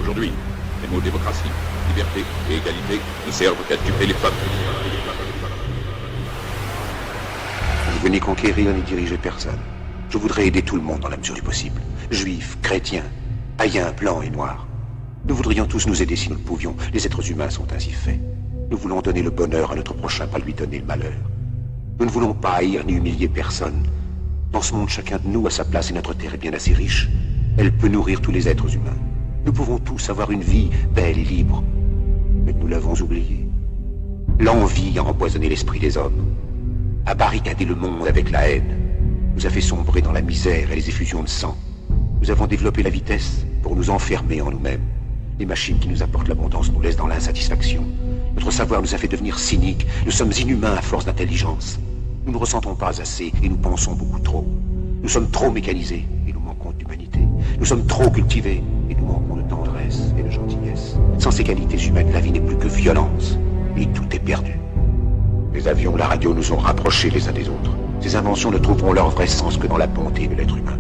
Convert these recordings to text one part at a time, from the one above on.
Aujourd'hui, les mots démocratie, liberté et égalité ne servent qu'à duper les peuples. Vous venez conquérir ni diriger personne. Je voudrais aider tout le monde dans la mesure du possible. Juifs, chrétiens, païens, blancs et noirs. Nous voudrions tous nous aider si nous le pouvions. Les êtres humains sont ainsi faits. Nous voulons donner le bonheur à notre prochain, pas lui donner le malheur. Nous ne voulons pas haïr ni humilier personne. Dans ce monde, chacun de nous a sa place et notre terre est bien assez riche. Elle peut nourrir tous les êtres humains. Nous pouvons tous avoir une vie belle et libre. Mais nous l'avons oublié. L'envie a empoisonné l'esprit des hommes, a barricadé le monde avec la haine, nous a fait sombrer dans la misère et les effusions de sang. Nous avons développé la vitesse pour nous enfermer en nous-mêmes. Les machines qui nous apportent l'abondance nous laissent dans l'insatisfaction. Notre savoir nous a fait devenir cyniques. Nous sommes inhumains à force d'intelligence. Nous ne ressentons pas assez et nous pensons beaucoup trop. Nous sommes trop mécanisés et nous manquons d'humanité. Nous sommes trop cultivés et nous manquons de tendresse et de gentillesse. Sans ces qualités humaines, la vie n'est plus que violence et tout est perdu. Les avions, la radio nous ont rapprochés les uns des autres. Ces inventions ne trouveront leur vrai sens que dans la bonté de l'être humain,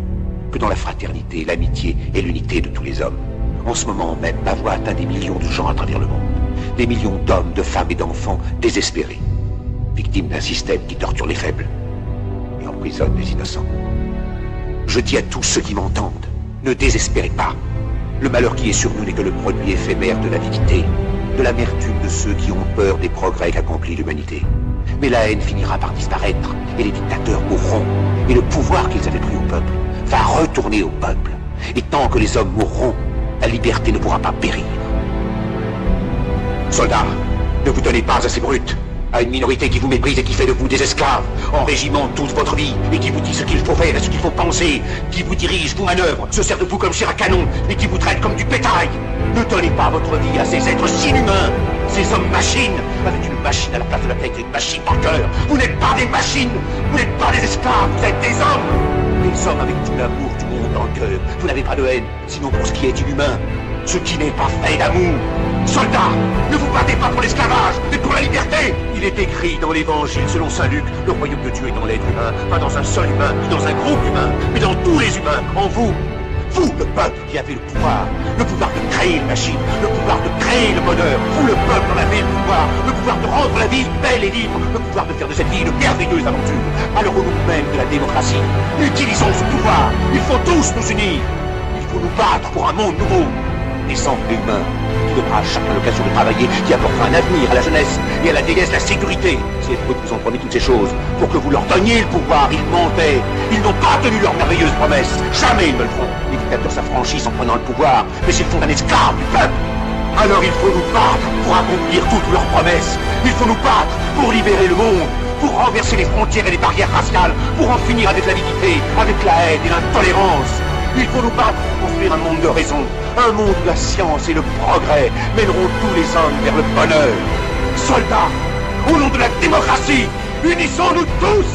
que dans la fraternité, l'amitié et l'unité de tous les hommes. En ce moment même, ma voix atteint des millions de gens à travers le monde. Des millions d'hommes, de femmes et d'enfants désespérés, victimes d'un système qui torture les faibles et emprisonne les innocents. Je dis à tous ceux qui m'entendent, ne désespérez pas. Le malheur qui est sur nous n'est que le produit éphémère de l'avidité, de l'amertume de ceux qui ont peur des progrès qu'accomplit l'humanité. Mais la haine finira par disparaître, et les dictateurs mourront, et le pouvoir qu'ils avaient pris au peuple va retourner au peuple. Et tant que les hommes mourront, la liberté ne pourra pas périr. Soldats, ne vous donnez pas à ces brutes, à une minorité qui vous méprise et qui fait de vous des esclaves, en régiment toute votre vie, et qui vous dit ce qu'il faut faire et ce qu'il faut penser, qui vous dirige, vous manœuvre, se sert de vous comme chair à canon, et qui vous traite comme du bétail. Ne donnez pas votre vie à ces êtres si inhumains, ces hommes-machines, avec une machine à la place de la tête et une machine par cœur. Vous n'êtes pas des machines, vous n'êtes pas des esclaves, vous êtes des hommes. Des hommes avec tout l'amour du monde dans le cœur. Vous n'avez pas de haine, sinon pour ce qui est inhumain, ce qui n'est pas fait d'amour. Soldats, ne vous battez pas pour l'esclavage, mais pour la liberté. Il est écrit dans l'évangile selon saint Luc, le royaume de Dieu est dans l'être humain, pas dans un seul humain, ni dans un groupe humain, mais dans tous les humains, en vous. Vous, le peuple qui avez le pouvoir de créer une machine, le pouvoir de créer le bonheur. Vous, le peuple, en avez le pouvoir de rendre la vie belle et libre, le pouvoir de faire de cette vie une merveilleuse aventure. Alors au nom même de la démocratie, utilisons ce pouvoir. Il faut tous nous unir. Il faut nous battre pour un monde nouveau, décent et humain, qui donnera à chacun l'occasion de travailler, qui apportera un avenir à la jeunesse et à la vieillesse, la sécurité. C'est eux qui vous ont promis toutes ces choses, pour que vous leur donniez le pouvoir. Ils mentaient, ils n'ont pas tenu leurs merveilleuses promesses, jamais ils ne le feront. Les dictateurs s'affranchissent en prenant le pouvoir, mais s'ils font un esclave du peuple, alors il faut nous battre pour accomplir toutes leurs promesses. Il faut nous battre pour libérer le monde, pour renverser les frontières et les barrières raciales, pour en finir avec l'avidité, avec la haine et l'intolérance. Il faut nous battre pour construire un monde de raison, un monde où la science et le progrès mèneront tous les hommes vers le bonheur. Soldats, au nom de la démocratie, unissons-nous tous!